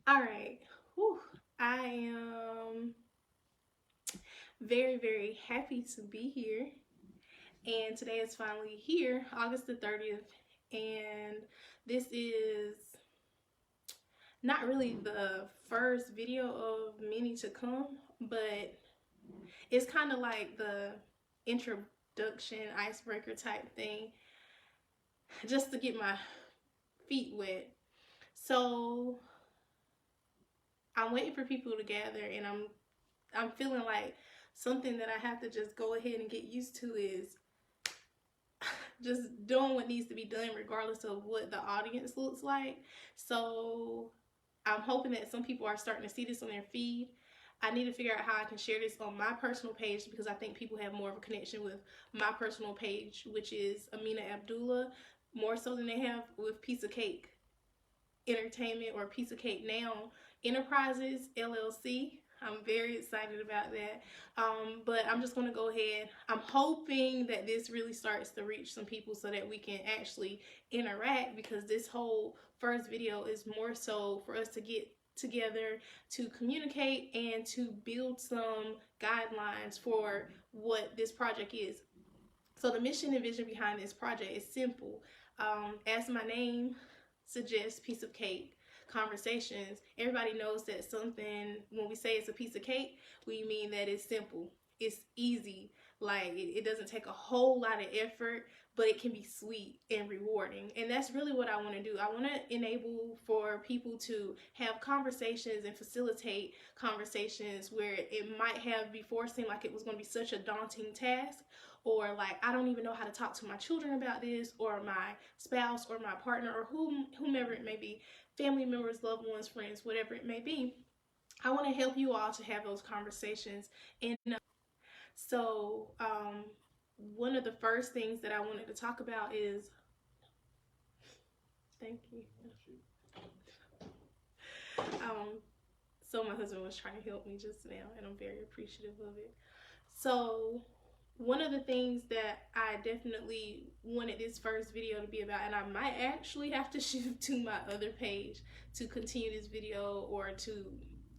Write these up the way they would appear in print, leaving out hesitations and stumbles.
All right. Whew. I am very, very happy to be here. And today is finally here, August the 30th. And this is not really the first video of many to come, but it's kind of like the introduction, icebreaker type thing, just to get my feet wet. So I'm waiting for people to gather, and I'm feeling like something that I have to just go ahead and get used to is just doing what needs to be done regardless of what the audience looks like. So I'm hoping that some people are starting to see this on their feed. I need to figure out how I can share this on my personal page because I think people have more of a connection with my personal page, which is Amina Abdullah, more so than they have with Piece of Cake Entertainment or Piece of Cake Now Enterprises LLC. I'm very excited about that. But I'm just going to go ahead. I'm hoping that this really starts to reach some people so that we can actually interact, because this whole first video is more so for us to get together to communicate and to build some guidelines for what this project is. So the mission and vision behind this project is simple. As my name suggests, piece of cake conversations, everybody knows that something, when we say it's a piece of cake, we mean that it's simple, it's easy, like it doesn't take a whole lot of effort, but it can be sweet and rewarding. And that's really what I want to do. I want to enable for people to have conversations and facilitate conversations where it might have before seemed like it was going to be such a daunting task, or like I don't even know how to talk to my children about this, or my spouse, or my partner, or whomever it may be, family members, loved ones, friends, whatever it may be. I want to help you all to have those conversations. And so, one of the first things that I wanted to talk about is, thank you. So my husband was trying to help me just now, and I'm very appreciative of it. So one of the things that I definitely wanted this first video to be about, and I might actually have to shift to my other page to continue this video, or to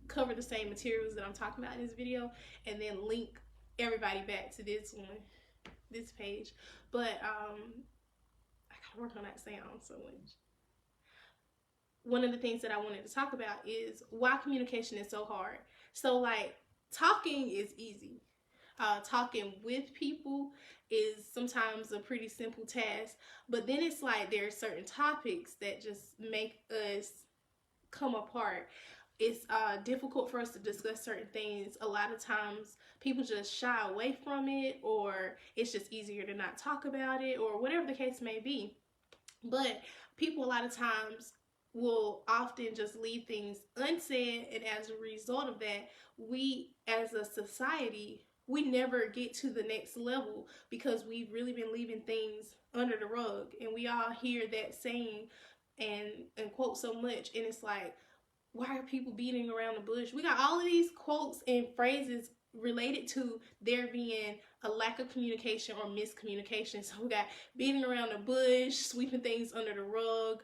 cover the same materials that I'm talking about in this video, and then link everybody back to this one, this page. But I gotta work on that sound so much. One of the things that I wanted to talk about is why communication is so hard. So like, talking is easy. Talking with people is sometimes a pretty simple task, but then it's like there are certain topics that just make us come apart. It's difficult for us to discuss certain things. A lot of times people just shy away from it, or it's just easier to not talk about it, or whatever the case may be. But people a lot of times will often just leave things unsaid, and as a result of that, we as a society, we never get to the next level because we've really been leaving things under the rug. And we all hear that saying and quote so much, and it's like, why are people beating around the bush? We got all of these quotes and phrases related to there being a lack of communication or miscommunication. So we got beating around the bush, sweeping things under the rug.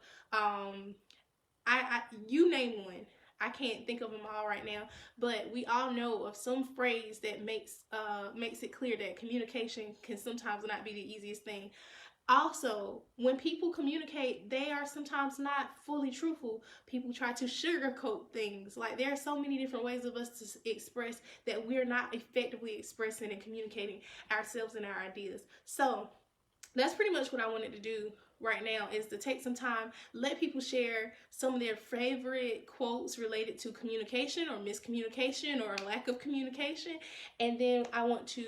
You name one. I can't think of them all right now, but we all know of some phrase that makes it clear that communication can sometimes not be the easiest thing. Also, when people communicate, they are sometimes not fully truthful. People try to sugarcoat things. Like, there are so many different ways of us to express that we're not effectively expressing and communicating ourselves and our ideas. So that's pretty much what I wanted to do right now, is to take some time, let people share some of their favorite quotes related to communication or miscommunication or a lack of communication. And then I want to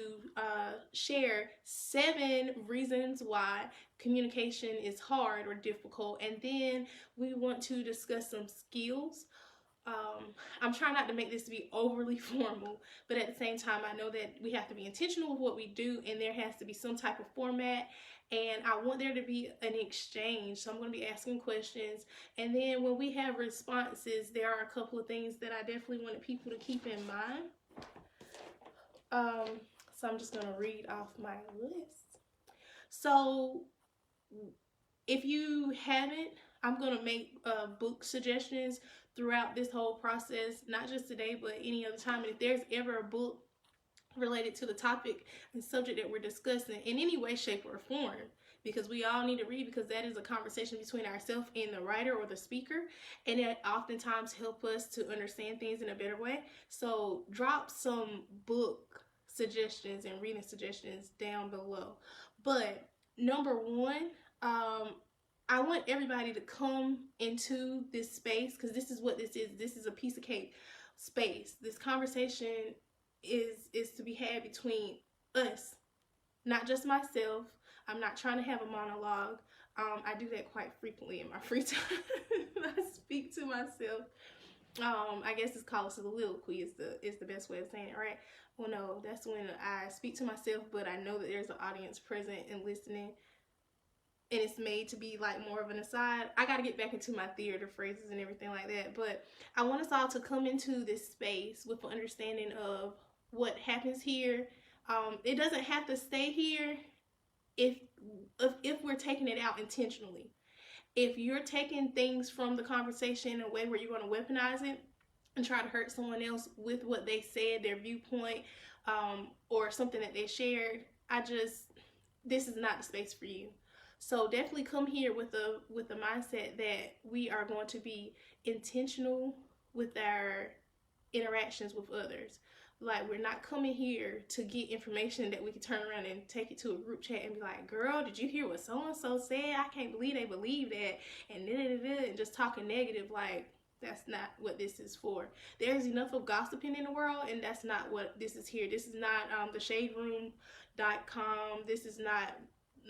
share 7 reasons why communication is hard or difficult. And then we want to discuss some skills. I'm trying not to make this to be overly formal, but at the same time, I know that we have to be intentional with what we do, and there has to be some type of format, and I want there to be an exchange. So I'm going to be asking questions, and then when we have responses, there are a couple of things that I definitely wanted people to keep in mind. So I'm just going to read off my list. So if you haven't I'm going to make book suggestions throughout this whole process, not just today, but any other time. And if there's ever a book related to the topic and subject that we're discussing in any way, shape, or form, because we all need to read, because that is a conversation between ourselves and the writer or the speaker, and it oftentimes help us to understand things in a better way. So drop some book suggestions and reading suggestions down below. But number one, I want everybody to come into this space, because this is what this is. This is a piece of cake space. This conversation is to be had between us, not just myself. I'm not trying to have a monologue. I do that quite frequently in my free time. I speak to myself. I guess it's called soliloquy is the best way of saying it, right? Well, no, that's when I speak to myself, but I know that there's an audience present and listening, and it's made to be like more of an aside. I got to get back into my theater phrases and everything like that, but I want us all to come into this space with an understanding of what happens here. It doesn't have to stay here if we're taking it out intentionally. If you're taking things from the conversation in a way where you're going to weaponize it and try to hurt someone else with what they said, their viewpoint, or something that they shared, this is not the space for you. So definitely come here with the mindset that we are going to be intentional with our interactions with others. Like, we're not coming here to get information that we can turn around and take it to a group chat and be like, girl, did you hear what so-and-so said? I can't believe they believe that, and and just talking negative. Like, that's not what this is for. There's enough of gossiping in the world, and that's not what this is here. This is not the shaderoom.com. This is not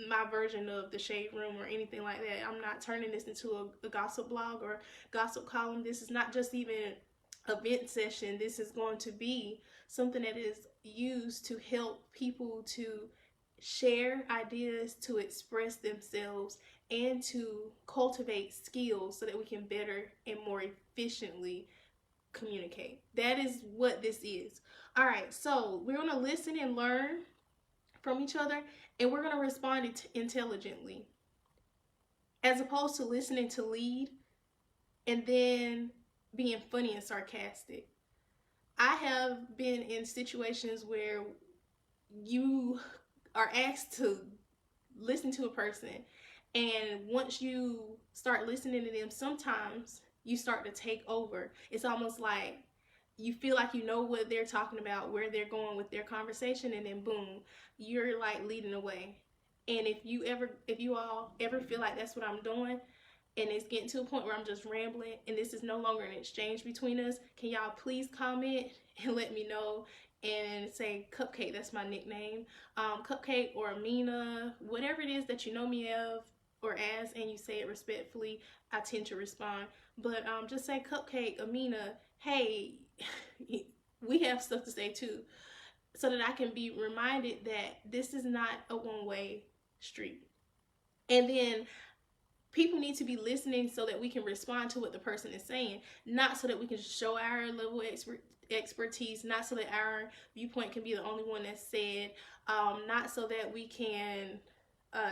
my version of the shade room or anything like that. I'm not turning this into a gossip blog or gossip column. This is not just even event session. This is going to be something that is used to help people to share ideas, to express themselves, and to cultivate skills so that we can better and more efficiently communicate. That is what this is. All right, so we're going to listen and learn from each other, and we're going to respond intelligently, as opposed to listening to lead and then being funny and sarcastic. I have been in situations where you are asked to listen to a person, and once you start listening to them, sometimes you start to take over. It's almost like you feel like you know what they're talking about, where they're going with their conversation, and then boom, you're like leading away. And if you all ever feel like that's what I'm doing, and it's getting to a point where I'm just rambling and this is no longer an exchange between us, can y'all please comment and let me know, and say Cupcake, that's my nickname, Cupcake or Amina, whatever it is that you know me of or as, and you say it respectfully, I tend to respond. But just say Cupcake, Amina, hey, we have stuff to say too, so that I can be reminded that this is not a one-way street. And then people need to be listening so that we can respond to what the person is saying, not so that we can show our level of expertise, not so that our viewpoint can be the only one that's said, not so that we can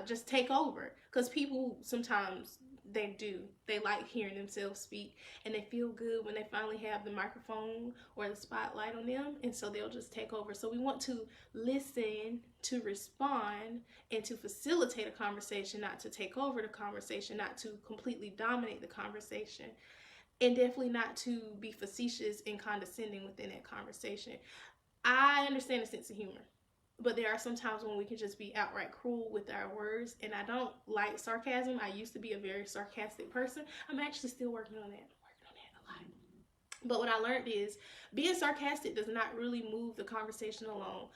just take over. Because people sometimes, they like hearing themselves speak, and they feel good when they finally have the microphone or the spotlight on them, and so they'll just take over. So we want to listen, to respond, and to facilitate a conversation, not to take over the conversation, not to completely dominate the conversation, and definitely not to be facetious and condescending within that conversation. I understand the sense of humor, but there are some times when we can just be outright cruel with our words, and I don't like sarcasm. I used to be a very sarcastic person. I'm actually still working on that. A lot. But what I learned is being sarcastic does not really move the conversation along.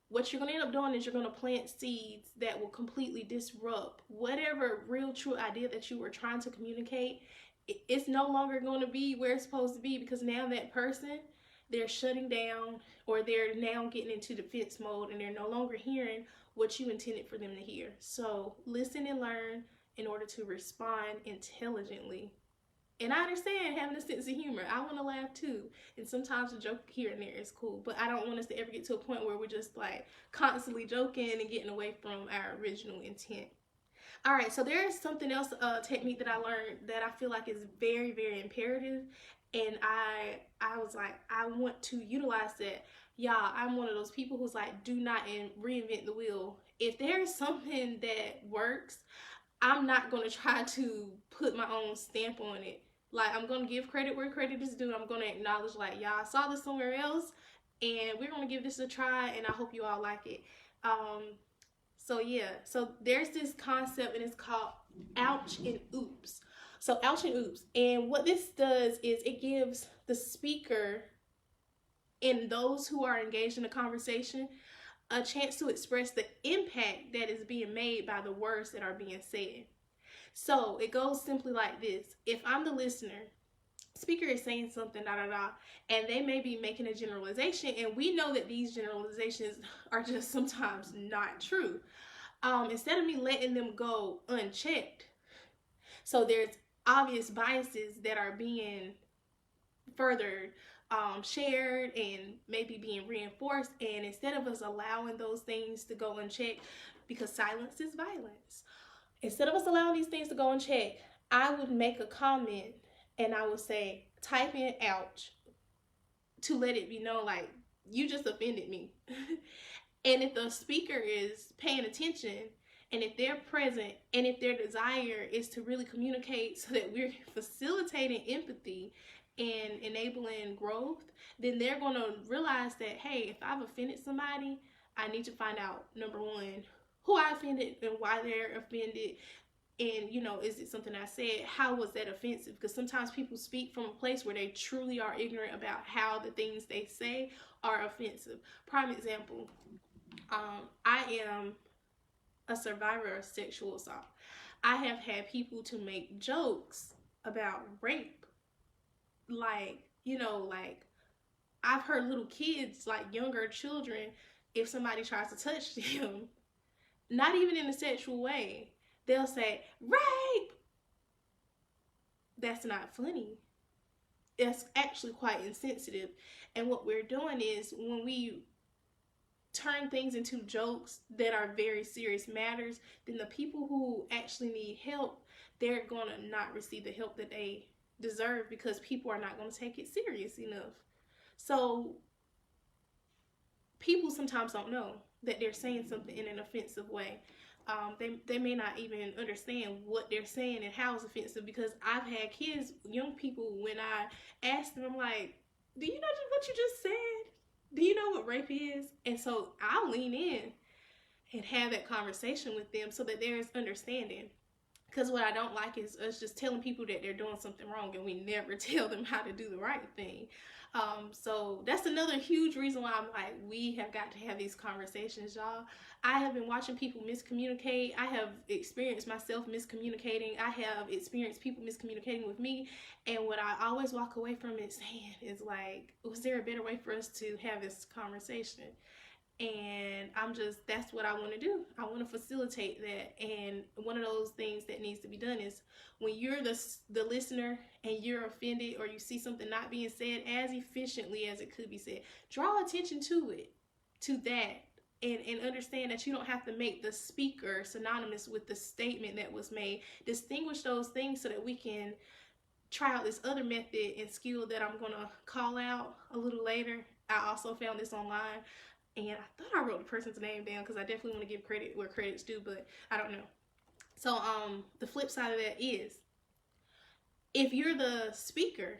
What you're going to end up doing is you're going to plant seeds that will completely disrupt whatever real true idea that you were trying to communicate. It's no longer going to be where it's supposed to be, because now that person, they're shutting down, or they're now getting into defense mode, and they're no longer hearing what you intended for them to hear. So listen and learn in order to respond intelligently. And I understand having a sense of humor. I want to laugh too. And sometimes a joke here and there is cool. But I don't want us to ever get to a point where we're just like constantly joking and getting away from our original intent. All right, so there is something else, technique that I learned that I feel like is very, very imperative, and I was like, I want to utilize that. Y'all, I'm one of those people who's like, do not reinvent the wheel. If there's something that works, I'm not gonna try to put my own stamp on it. Like, I'm gonna give credit where credit is due. I'm gonna acknowledge, like, y'all, I saw this somewhere else, and we're gonna give this a try, and I hope you all like it. Um, so yeah, so there's this concept and it's called ouch and oops. So ouch and oops. And what this does is it gives the speaker and those who are engaged in the conversation a chance to express the impact that is being made by the words that are being said. So it goes simply like this. If I'm the listener, speaker is saying something, da da da, and they may be making a generalization, and we know that these generalizations are just sometimes not true. Instead of me letting them go unchecked, so there's obvious biases that are being further shared and maybe being reinforced, and instead of us allowing those things to go unchecked, because silence is violence, instead of us allowing these things to go unchecked, I would make a comment and I would say, type in ouch to let it be known, like, you just offended me. And if the speaker is paying attention, and if they're present, and if their desire is to really communicate so that we're facilitating empathy and enabling growth, then they're going to realize that, hey, if I've offended somebody, I need to find out, number one, who I offended and why they're offended. And, is it something I said? How was that offensive? Because sometimes people speak from a place where they truly are ignorant about how the things they say are offensive. Prime example, I am a survivor of sexual assault. I have had people to make jokes about rape. Like I've heard little kids, like younger children, if somebody tries to touch them, not even in a sexual way, they'll say, rape! That's not funny. It's actually quite insensitive. And what we're doing is, when we turn things into jokes that are very serious matters, then the people who actually need help, they're going to not receive the help that they deserve, because people are not going to take it serious enough. So people sometimes don't know that they're saying something in an offensive way. They may not even understand what they're saying and how it's offensive, because I've had kids, young people, when I ask them, I'm like, do you know what you just said? Do you know what rape is? And so I'll lean in and have that conversation with them so that there is understanding. Because what I don't like is us just telling people that they're doing something wrong, and we never tell them how to do the right thing. So that's another huge reason why I'm like, we have got to have these conversations, y'all. I have been watching people miscommunicate. I have experienced myself miscommunicating. I have experienced people miscommunicating with me. And what I always walk away from it saying is like, was there a better way for us to have this conversation? And that's what I want to do. I want to facilitate that. And one of those things that needs to be done is, when you're the listener and you're offended, or you see something not being said as efficiently as it could be said, draw attention to that, and understand that you don't have to make the speaker synonymous with the statement that was made. Distinguish those things so that we can try out this other method and skill that I'm going to call out a little later. I also found this online, and I thought I wrote the person's name down, because I definitely want to give credit where credit's due, but I don't know. So the flip side of that is, if you're the speaker,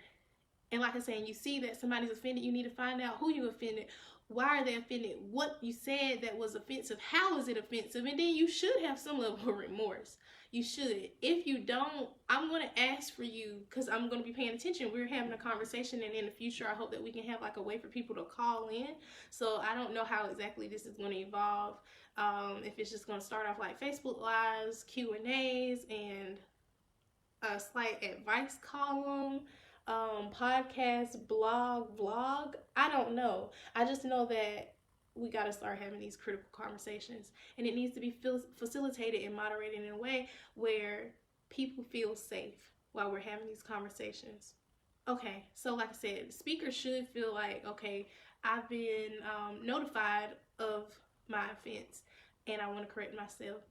and like I said, you see that somebody's offended, you need to find out who you offended, why are they offended, what you said that was offensive, how is it offensive, and then you should have some level of remorse. You should. If you don't, I'm going to ask for you, because I'm going to be paying attention. We're having a conversation, and in the future, I hope that we can have like a way for people to call in. So I don't know how exactly this is going to evolve. If it's just going to start off like Facebook Lives, Q&As, and a slight advice column, podcast, blog, vlog. I don't know. I just know that we got to start having these critical conversations, and it needs to be facilitated and moderated in a way where people feel safe while we're having these conversations. Okay, so like I said, the speaker should feel like, okay, I've been notified of my offense, and I want to correct myself.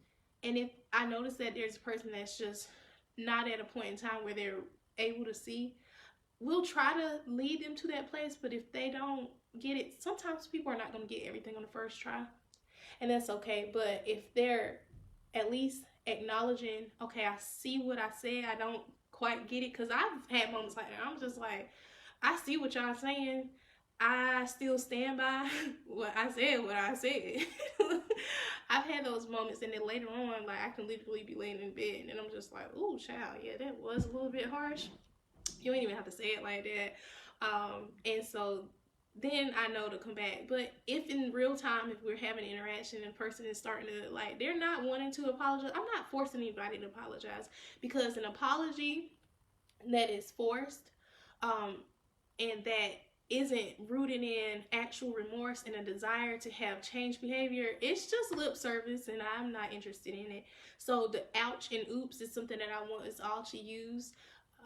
And if I notice that there's a person that's just not at a point in time where they're able to see, we'll try to lead them to that place. But if they don't get it, sometimes people are not going to get everything on the first try, and that's okay. But if they're at least acknowledging, okay, I see what I said, I don't quite get it, because I've had moments like that. I'm just like, I see what y'all saying. I still stand by what I said, what I said. I've had those moments, and then later on, like, I can literally be laying in bed, and I'm just like, ooh, child, yeah, that was a little bit harsh. You ain't even have to say it like that. And so then I know to come back. But if in real time, if we're having an interaction and the person is starting to, like, they're not wanting to apologize, I'm not forcing anybody to apologize, because an apology that is forced, and that isn't rooted in actual remorse and a desire to have changed behavior, it's just lip service, and I'm not interested in it. So the ouch and oops is something that I want us all to use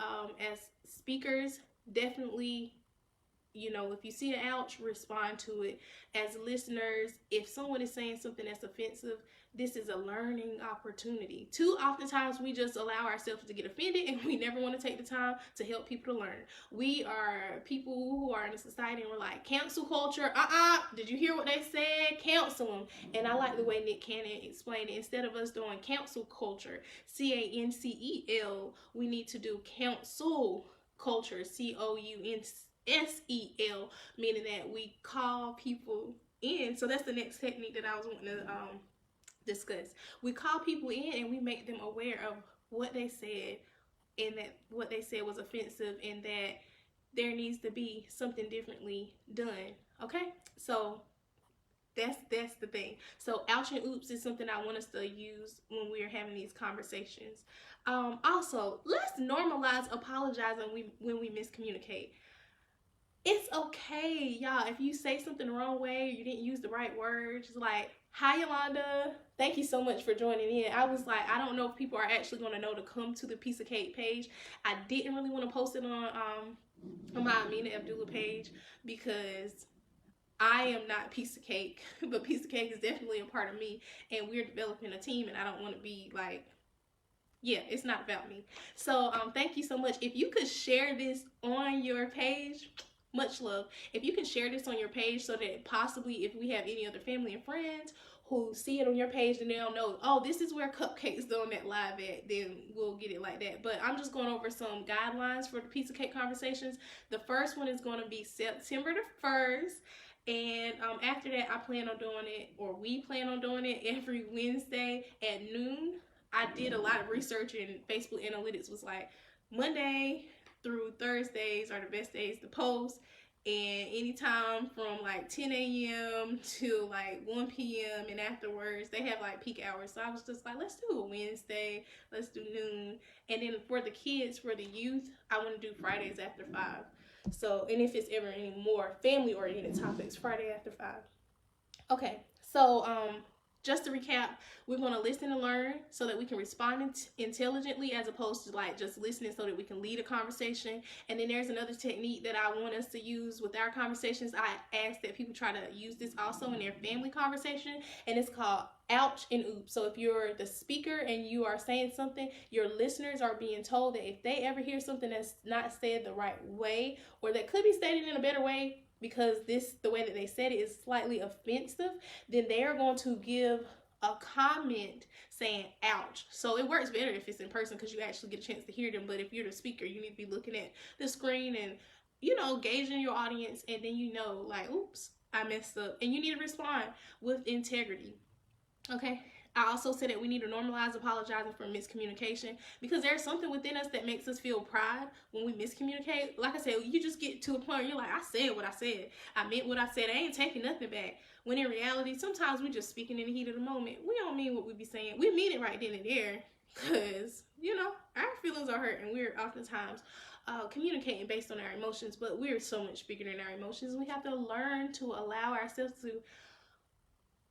as speakers. Definitely, if you see the ouch, respond to it. As listeners, if someone is saying something that's offensive, this is a learning opportunity. Too oftentimes we just allow ourselves to get offended, and we never want to take the time to help people to learn. We are people who are in a society, and we're like, cancel culture. Did you hear what they said? Cancel them. And I like the way Nick Cannon explained it. Instead of us doing cancel culture, CANCEL, we need to do counsel culture, COUNSEL, meaning that we call people in. So that's the next technique that I was wanting to discuss. We call people in, and we make them aware of what they said, and that what they said was offensive, and that there needs to be something differently done. Okay, so that's the thing. So ouch and oops is something I want us to use when we're having these conversations. Also, let's normalize apologizing when we miscommunicate. It's okay, y'all, if you say something the wrong way, or you didn't use the right words. Like, hi Yolanda, thank you so much for joining in. I was like, I don't know if people are actually going to know to come to the Piece of Cake page. I didn't really want to post it on my Amina Abdullah page, because I am not Piece of Cake, but Piece of Cake is definitely a part of me, and we're developing a team, and I don't want to be like, yeah, it's not about me. So thank you so much. If you could share this on your page, much love. If you can share this on your page, so that possibly if we have any other family and friends who see it on your page, and they'll know, oh, this is where Cupcake's doing that live at, then we'll get it like that. But I'm just going over some guidelines for the Piece of Cake conversations. The first one is going to be September the 1st. And after that, I plan on doing it, or we plan on doing it, every Wednesday at noon. I did a lot of research, and Facebook analytics was like, Monday through Thursdays are the best days to post, and anytime from like 10 a.m. to like 1 p.m. and afterwards, they have like peak hours. So I was just like, let's do a Wednesday, let's do noon. And then for the kids, for the youth, I want to do Fridays after 5. So, and if it's ever any more family oriented topics, Friday after 5. Okay, so just to recap, we're going to listen and learn so that we can respond intelligently, as opposed to like just listening so that we can lead a conversation. And then there's another technique that I want us to use with our conversations. I ask that people try to use this also in their family conversation, and it's called ouch and oops. So if you're the speaker and you are saying something, your listeners are being told that if they ever hear something that's not said the right way, or that could be stated in a better way, because the way that they said it is slightly offensive, then they are going to give a comment saying ouch. So it works better if it's in person, because you actually get a chance to hear them. But if you're the speaker, you need to be looking at the screen and gauging your audience, and then like, oops, I messed up, and you need to respond with integrity. Okay, I also said that we need to normalize apologizing for miscommunication, because there's something within us that makes us feel pride when we miscommunicate. Like I said, you just get to a point where you're like, I said what I said. I meant what I said. I ain't taking nothing back. When in reality, sometimes we just speaking in the heat of the moment. We don't mean what we be saying. We mean it right then and there, because, our feelings are hurt, and we're oftentimes communicating based on our emotions, but we're so much bigger than our emotions. We have to learn to allow ourselves to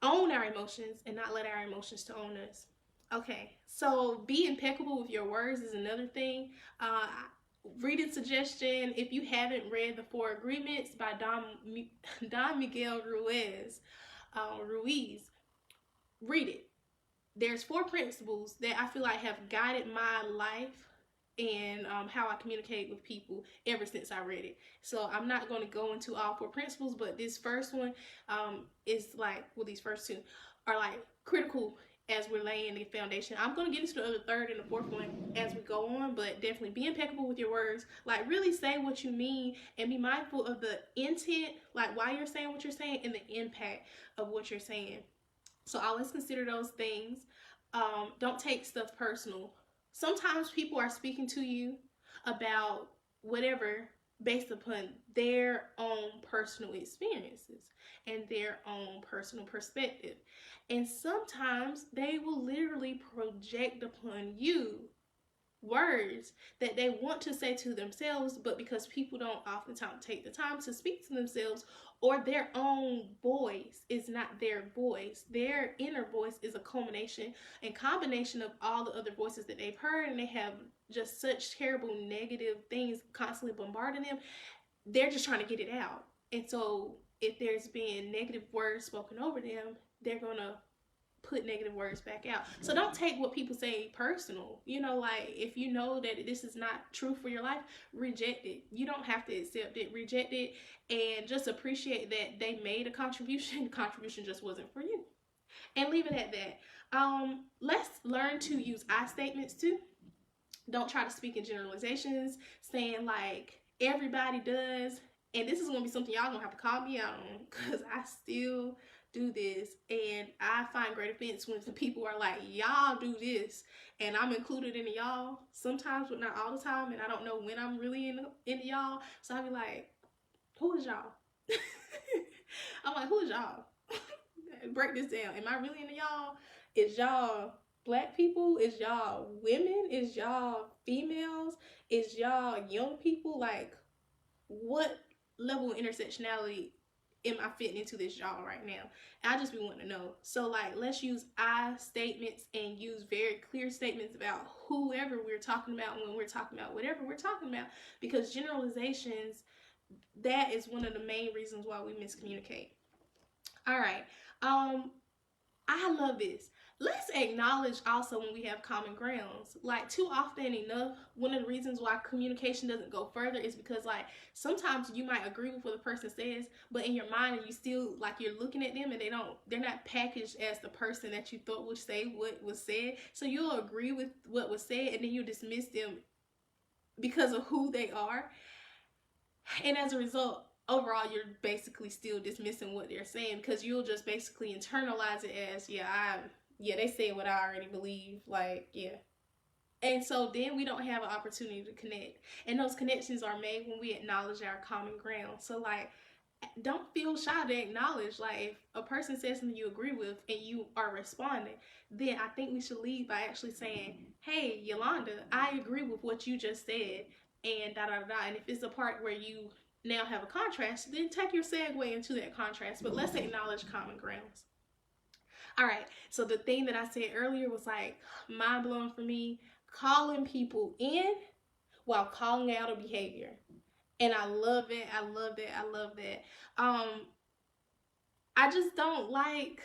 own our emotions and not let our emotions to own us. Okay, so be impeccable with your words is another thing. Reading suggestion: if you haven't read The Four Agreements by Don Miguel Ruiz, read it. there's four principles that I feel like have guided my life and how I communicate with people ever since I read it. So I'm not going to go into all four principles, but this first one is like, well, these first two are like critical as we're laying the foundation. I'm going to get into the other third and the fourth one as we go on, but definitely be impeccable with your words. Like, really say what you mean and be mindful of the intent, like why you're saying what you're saying and the impact of what you're saying. So always consider those things. Don't take stuff personal. Sometimes people are speaking to you about whatever based upon their own personal experiences and their own personal perspective. And sometimes they will literally project upon you words that they want to say to themselves, but because people don't oftentimes take the time to speak to themselves, or their own voice is not their voice, their inner voice is a culmination and combination of all the other voices that they've heard, and they have just such terrible negative things constantly bombarding them. They're just trying to get it out. And so if there's been negative words spoken over them, they're gonna put negative words back out. So don't take what people say personal. You know, like if you know that this is not true for your life, reject it. You don't have to accept it, reject it, and just appreciate that they made a contribution. The contribution just wasn't for you. And leave it at that. Let's learn to use I statements too. Don't try to speak in generalizations, saying like everybody does. And this is gonna be something y'all gonna have to call me out on, because I still do this, and I find great offense when the people are like, y'all do this, and I'm included in the y'all sometimes, but not all the time, and I don't know when I'm really in the y'all. So I'll be like, who is y'all? I'm like, who is y'all? Break this down. Am I really in the y'all? Is y'all black people? Is y'all women? Is y'all females? Is y'all young people? Like, what level of intersectionality am I fitting into this y'all right now? I just be wanting to know. So like, let's use I statements and use very clear statements about whoever we're talking about when we're talking about whatever we're talking about, because generalizations, that is one of the main reasons why we miscommunicate. All right. I love this. Let's acknowledge also when we have common grounds. Like, too often enough, one of the reasons why communication doesn't go further is because, like, sometimes you might agree with what the person says, but in your mind you still, like, you're looking at them and they're not packaged as the person that you thought would say what was said. So you'll agree with what was said and then you dismiss them because of who they are. And as a result, overall, you're basically still dismissing what they're saying, because you'll just basically internalize it as, yeah, they say what I already believe, like, yeah. And so then we don't have an opportunity to connect. And those connections are made when we acknowledge our common ground. So, like, don't feel shy to acknowledge, like, if a person says something you agree with and you are responding, then I think we should lead by actually saying, hey, Yolanda, I agree with what you just said, and da da da. And if it's a part where you now have a contrast, then take your segue into that contrast. But let's acknowledge common grounds. All right, so the thing that I said earlier was like mind blowing for me, calling people in while calling out a behavior. And I love it. I love that. I love that. I just don't like,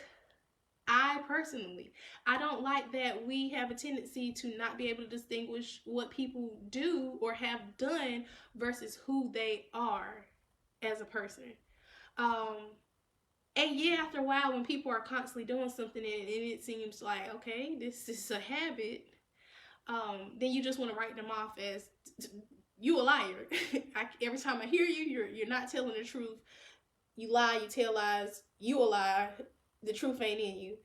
I personally, I don't like that we have a tendency to not be able to distinguish what people do or have done versus who they are as a person. And yeah, after a while, when people are constantly doing something and it seems like, okay, this is a habit, then you just want to write them off as, you a liar. Every time I hear you, you're not telling the truth. You lie, you tell lies, you a lie. The truth ain't in you.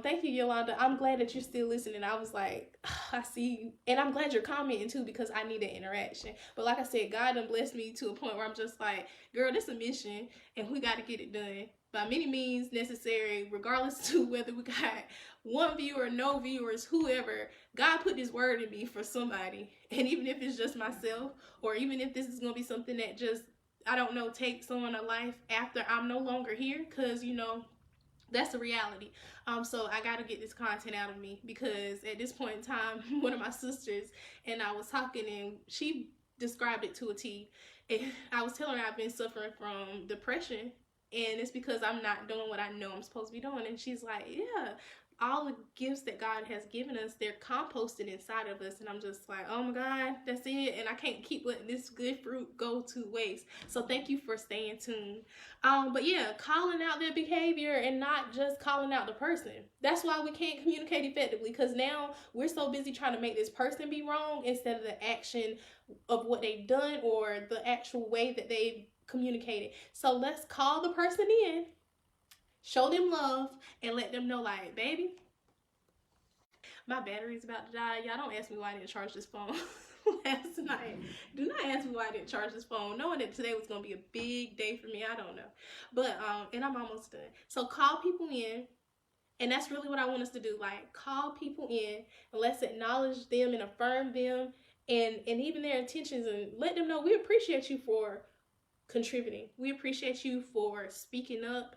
Thank you, Yolanda. I'm glad that you're still listening. I was like, I see you. And I'm glad you're commenting too, because I need that interaction. But like I said, God done blessed me to a point where I'm just like, girl, this is a mission and we got to get it done by many means necessary, regardless to whether we got one viewer, no viewers, whoever. God put this word in me for somebody. And even if it's just myself, or even if this is going to be something that just, I don't know, takes on a life after I'm no longer here, because, you know, that's the reality. So I got to get this content out of me, because at this point in time, one of my sisters and I was talking, and she described it to a T. And I was telling her I've been suffering from depression, and it's because I'm not doing what I know I'm supposed to be doing. And she's like, yeah, all the gifts that God has given us, they're composted inside of us. And I'm just like, oh my God, that's it. And I can't keep letting this good fruit go to waste. So thank you for staying tuned. But yeah, calling out their behavior and not just calling out the person. That's why we can't communicate effectively, because now we're so busy trying to make this person be wrong instead of the action of what they've done or the actual way that they've communicated. So let's call the person in, show them love, and let them know, like, baby, my battery's about to die. Y'all don't ask me why I didn't charge this phone last night. Do not ask me why I didn't charge this phone, knowing that today was going to be a big day for me. I don't know. But, and I'm almost done. So call people in. And that's really what I want us to do. Like, call people in and let's acknowledge them and affirm them and even their intentions, and let them know we appreciate you for contributing. We appreciate you for speaking up,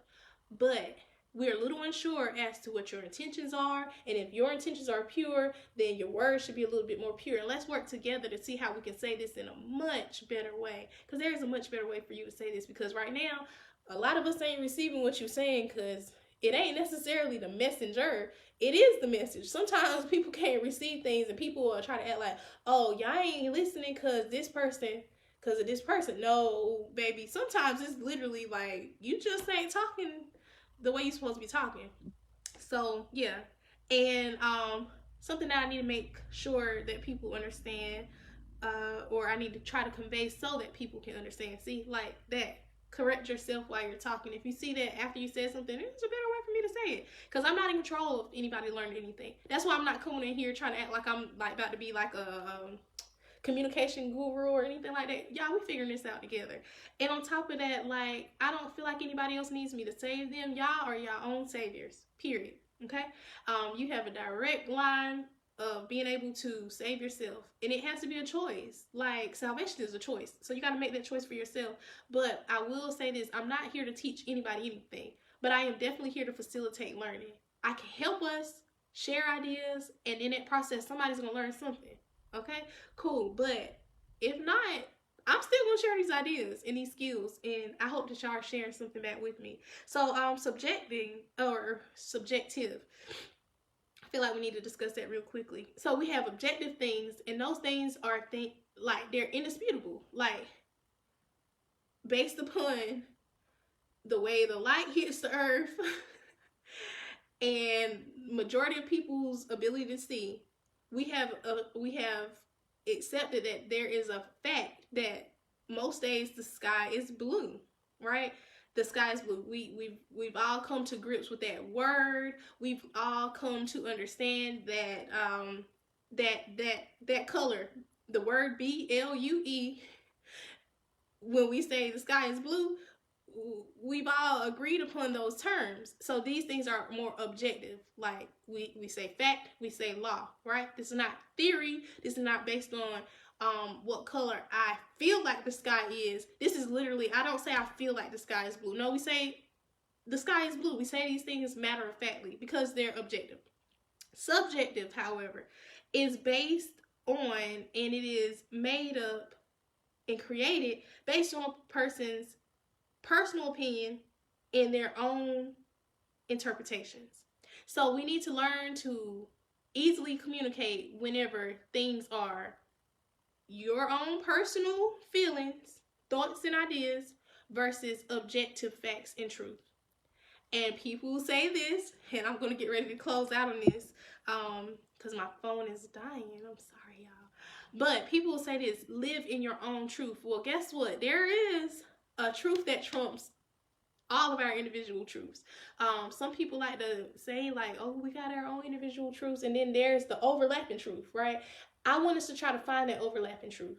but we're a little unsure as to what your intentions are. And if your intentions are pure, then your words should be a little bit more pure. And let's work together to see how we can say this in a much better way. Because there is a much better way for you to say this. Because right now, a lot of us ain't receiving what you're saying, because it ain't necessarily the messenger. It is the message. Sometimes people can't receive things and people are trying to act like, oh, y'all ain't listening because of this person. No, baby. Sometimes it's literally like you just ain't talking the way you're supposed to be talking. So yeah. And something that I need to make sure that people understand, or I need to try to convey so that people can understand. See, like that. Correct yourself while you're talking. If you see that after you said something, there's a better way for me to say it, because I'm not in control of anybody learning anything. That's why I'm not coming in here trying to act like I'm like about to be like a communication guru or anything like that. Y'all, we figuring this out together. And on top of that, like, I don't feel like anybody else needs me to save them. Y'all are your own saviors, period. Okay? You have a direct line of being able to save yourself, and it has to be a choice. Like, salvation is a choice, so you got to make that choice for yourself. But I will say this, I'm not here to teach anybody anything, but I am definitely here to facilitate learning. I can help us share ideas, and in that process somebody's gonna learn something. Okay, cool. But if not, I'm still gonna share these ideas and these skills, and I hope that y'all are sharing something back with me. So subjecting or subjective, I feel like we need to discuss that real quickly. So we have objective things, and those things are like they're indisputable, like based upon the way the light hits the earth and majority of people's ability to see. We have accepted that there is a fact that most days the sky is blue, right? The sky is blue. We've all come to grips with that word. We've all come to understand that that color, the word BLUE. When we say the sky is blue, we've all agreed upon those terms. So these things are more objective. Like we say fact, we say law, right? This is not theory. This is not based on what color I feel like the sky is. This is literally, I don't say I feel like the sky is blue. No, we say the sky is blue. We say these things matter of factly because they're objective. Subjective, however, is based on, and it is made up and created based on a person's personal opinion and their own interpretations. So we need to learn to easily communicate whenever things are your own personal feelings, thoughts, and ideas versus objective facts and truth. And people say this, and I'm going to get ready to close out on this because my phone is dying. I'm sorry, y'all. But people say this, live in your own truth. Well, guess what? There is a truth that trumps all of our individual truths. Some people like to say like, oh, we got our own individual truths, and then there's the overlapping truth, right? I want us to try to find that overlapping truth.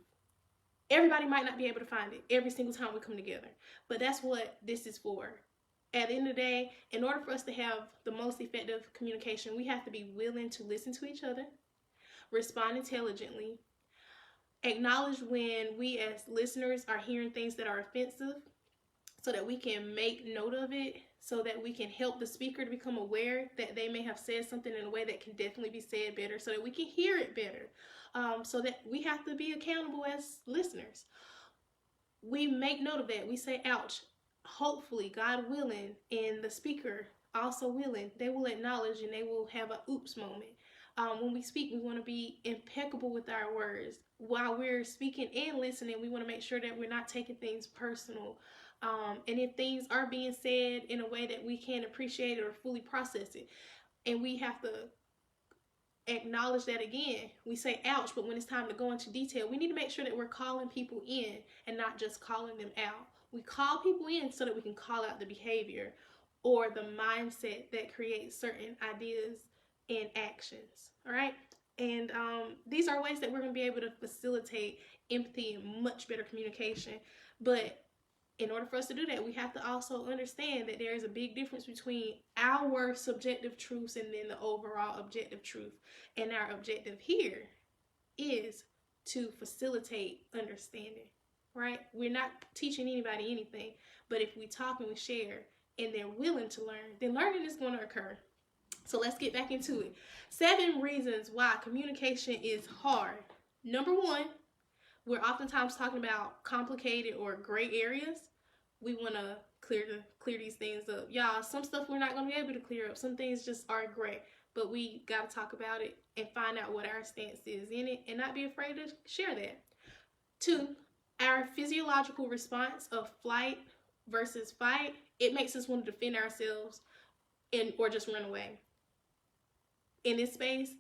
Everybody might not be able to find it every single time we come together, but that's what this is for. At the end of the day, in order for us to have the most effective communication, we have to be willing to listen to each other, respond intelligently, acknowledge when we as listeners are hearing things that are offensive so that we can make note of it, so that we can help the speaker to become aware that they may have said something in a way that can definitely be said better, so that we can hear it better, so that we have to be accountable as listeners. We make note of that. We say, ouch. Hopefully, God willing, and the speaker also willing. They will acknowledge and they will have a oops moment. When we speak, we want to be impeccable with our words. While we're speaking and listening, we want to make sure that we're not taking things personal. And if things are being said in a way that we can't appreciate it or fully process it, and we have to acknowledge that again. We say ouch, but when it's time to go into detail, we need to make sure that we're calling people in and not just calling them out. We call people in so that we can call out the behavior or the mindset that creates certain ideas and actions. All right. And these are ways that we're going to be able to facilitate empathy and much better communication. But in order for us to do that, we have to also understand that there is a big difference between our subjective truths and then the overall objective truth. And our objective here is to facilitate understanding, right? We're not teaching anybody anything, but if we talk and we share and they're willing to learn, then learning is going to occur. So let's get back into it. 7 reasons why communication is hard. Number 1, we're oftentimes talking about complicated or gray areas. We want to clear these things up. Y'all, some stuff we're not going to be able to clear up. Some things just are gray. But we got to talk about it and find out what our stance is in it and not be afraid to share that. 2, our physiological response of flight versus fight, it makes us want to defend ourselves or just run away. In this space,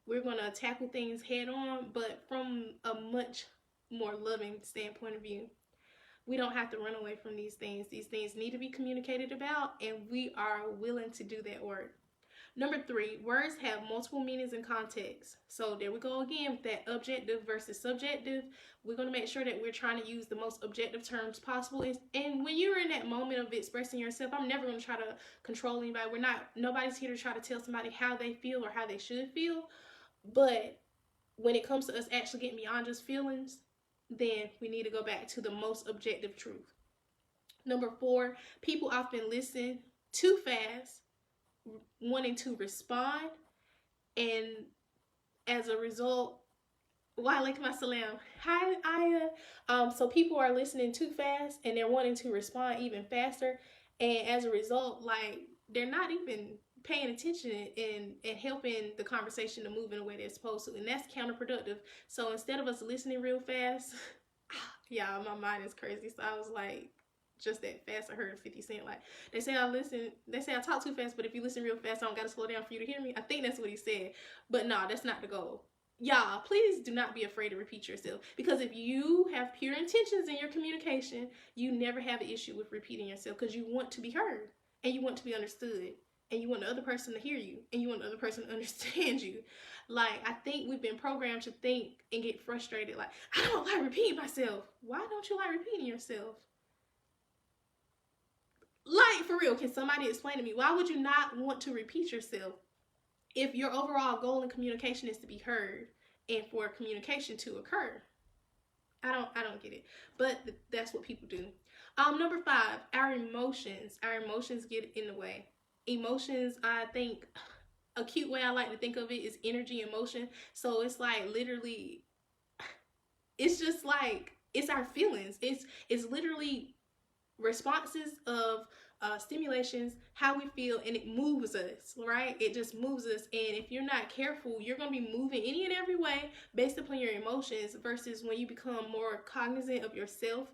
we're going to tackle things head on, but from a much more loving standpoint of view. We don't have to run away from these things. These things need to be communicated about, and we are willing to do that work. Number 3, words have multiple meanings and contexts. So there we go again with that objective versus subjective. We're going to make sure that we're trying to use the most objective terms possible. And when you're in that moment of expressing yourself, I'm never going to try to control anybody. Nobody's here to try to tell somebody how they feel or how they should feel. But when it comes to us actually getting beyond just feelings, then we need to go back to the most objective truth. Number 4, people often listen too fast, wanting to respond, and as a result, Walaikum assalam. Hi, Aya. So people are listening too fast and they're wanting to respond even faster, and as a result, like, they're not even paying attention and helping the conversation to move in a way they're supposed to, and that's counterproductive. So instead of us listening real fast, yeah, my mind is crazy. So I was like, just that fast, I heard 50 Cent, like, they say I talk too fast, but if you listen real fast, I don't gotta slow down for you to hear me. I think that's what he said, but no, that's not the goal. Y'all, please do not be afraid to repeat yourself, because if you have pure intentions in your communication, you never have an issue with repeating yourself, because you want to be heard and you want to be understood. And you want the other person to hear you, and you want the other person to understand you. Like, I think we've been programmed to think and get frustrated. Like, I don't like repeating myself. Why don't you like repeating yourself? Like, for real, can somebody explain to me, why would you not want to repeat yourself if your overall goal in communication is to be heard and for communication to occur? I don't get it, but that's what people do. Number 5, our emotions. Our emotions get in the way. Emotions, I think a cute way I like to think of it is energy in motion. So it's like, literally, it's just like, it's our feelings. It's literally responses of stimulations, how we feel, and it moves us, right? It just moves us. And if you're not careful, you're going to be moving any and every way based upon your emotions, versus when you become more cognizant of yourself,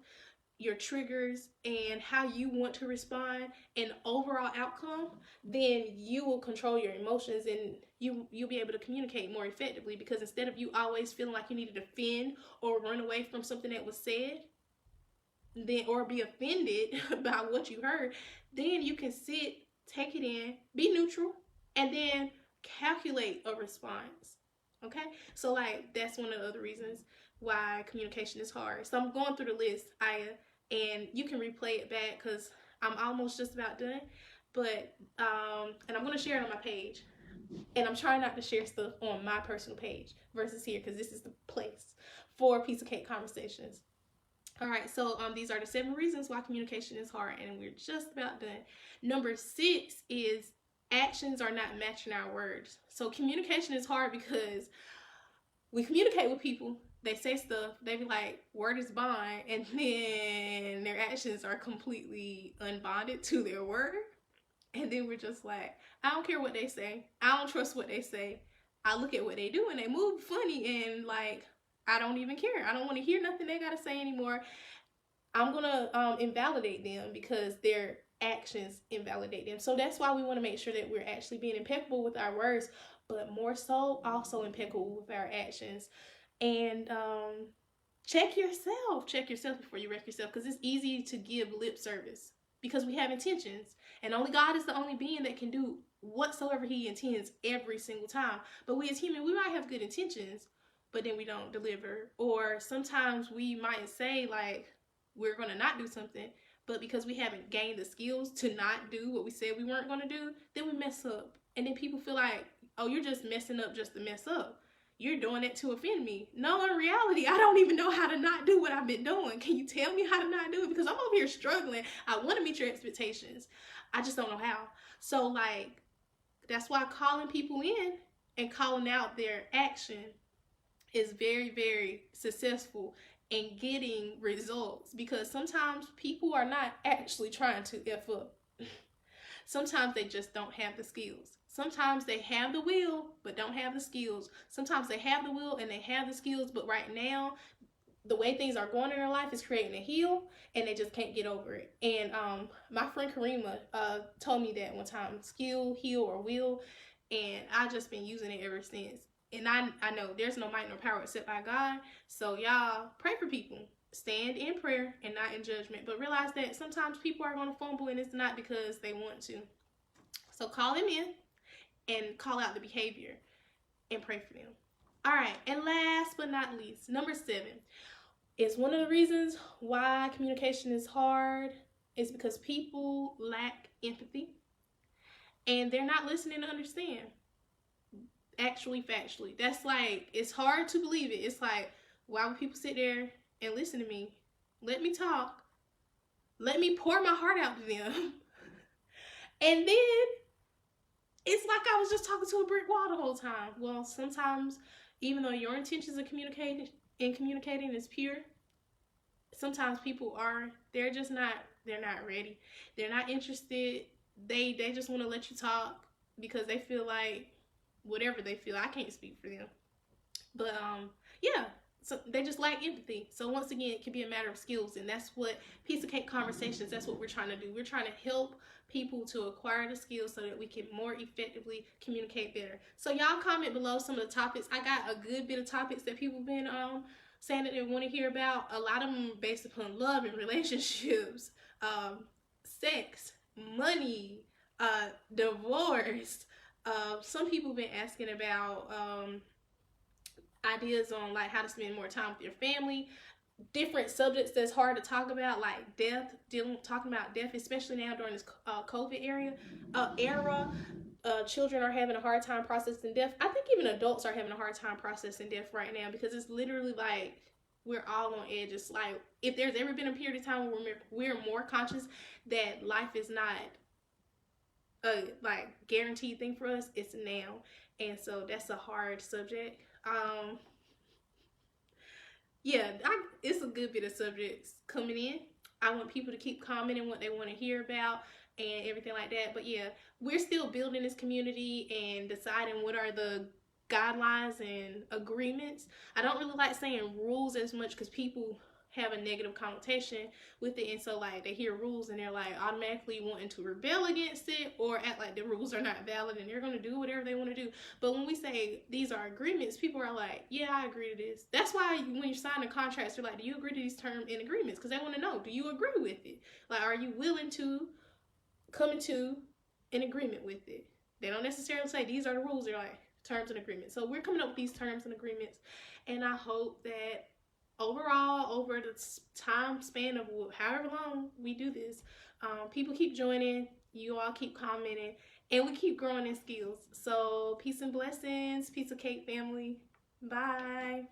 your triggers, and how you want to respond and overall outcome, then you will control your emotions, and you'll be able to communicate more effectively, because instead of you always feeling like you need to defend or run away from something that was said, then, or be offended by what you heard, then you can sit, take it in, be neutral, and then calculate a response. Okay, so like, that's one of the other reasons why communication is hard. So I'm going through the list, Aya, and you can replay it back because I'm almost just about done. But and I'm going to share it on my page, and I'm trying not to share stuff on my personal page versus here, because this is the place for piece of cake conversations. All right, so these are the 7 reasons why communication is hard, and we're just about done. Number 6 is actions are not matching our words. So communication is hard because we communicate with people, they say stuff, they be like, word is bond, and then their actions are completely unbonded to their word. And then we're just like, I don't care what they say. I don't trust what they say. I look at what they do and they move funny, and like, I don't even care. I don't want to hear nothing they gotta say anymore. I'm gonna invalidate them because their actions invalidate them. So that's why we want to make sure that we're actually being impeccable with our words, but more so also impeccable with our actions. And check yourself. Check yourself before you wreck yourself, because it's easy to give lip service because we have intentions, and only God is the only being that can do whatsoever He intends every single time. But we as human, we might have good intentions, but then we don't deliver. Or sometimes we might say like we're gonna not do something, but because we haven't gained the skills to not do what we said we weren't gonna do, then we mess up, and then people feel like, oh, you're just messing up just to mess up. You're doing it to offend me. No, in reality, I don't even know how to not do what I've been doing. Can you tell me how to not do it? Because I'm over here struggling. I want to meet your expectations. I just don't know how. So, like, that's why calling people in and calling out their action is very, very successful in getting results. Because sometimes people are not actually trying to F up. Sometimes they just don't have the skills. Sometimes they have the will, but don't have the skills. Sometimes they have the will and they have the skills, but right now, the way things are going in their life is creating a heel, and they just can't get over it. And my friend Karima told me that one time, skill, heel, or will, and I just been using it ever since. And I know there's no might nor power except by God. So y'all pray for people. Stand in prayer and not in judgment. But realize that sometimes people are going to fumble, and it's not because they want to. So call them in and call out the behavior and pray for them. All right, and last but not least, number 7 is one of the reasons why communication is hard is because people lack empathy and they're not listening to understand. Actually, factually, that's like, it's hard to believe it. It's like, why would people sit there and listen to me? Let me talk. Let me pour my heart out to them. And then it's like I was just talking to a brick wall the whole time. Well, sometimes, even though your intentions of communicating is pure, sometimes people are, they're not ready. They're not interested. They just want to let you talk because they feel like whatever they feel. I can't speak for them. But yeah, so they just lack empathy. So once again, it can be a matter of skills, and that's what piece of cake conversations, that's what we're trying to do. We're trying to help people to acquire the skills so that we can more effectively communicate better. So y'all comment below some of the topics. I got a good bit of topics that people have been saying that they want to hear about. A lot of them are based upon love and relationships, sex, money, divorce. Some people have been asking about ideas on like how to spend more time with your family, different subjects that's hard to talk about, like death, talking about death, especially now during this COVID era. Children are having a hard time processing death. I think even adults are having a hard time processing death right now, because it's literally like we're all on edge. It's like if there's ever been a period of time where we're more conscious that life is not a like guaranteed thing for us, it's now. And so that's a hard subject. Yeah, it's a good bit of subjects coming in. I want people to keep commenting what they want to hear about and everything like that. But yeah, we're still building this community and deciding what are the guidelines and agreements. I don't really like saying rules as much because people have a negative connotation with it, and so like they hear rules and they're like automatically wanting to rebel against it or act like the rules are not valid and they're going to do whatever they want to do. But when we say these are agreements, people are like, yeah, I agree to this. That's why when you sign the contracts, you're like, do you agree to these terms and agreements? Because they want to know, do you agree with it? Like, are you willing to come into an agreement with it? They don't necessarily say these are the rules. They're like terms and agreements. So we're coming up with these terms and agreements, and I hope that overall, over the time span of however long we do this, people keep joining, you all keep commenting, and we keep growing in skills. So peace and blessings, piece of cake family. Bye.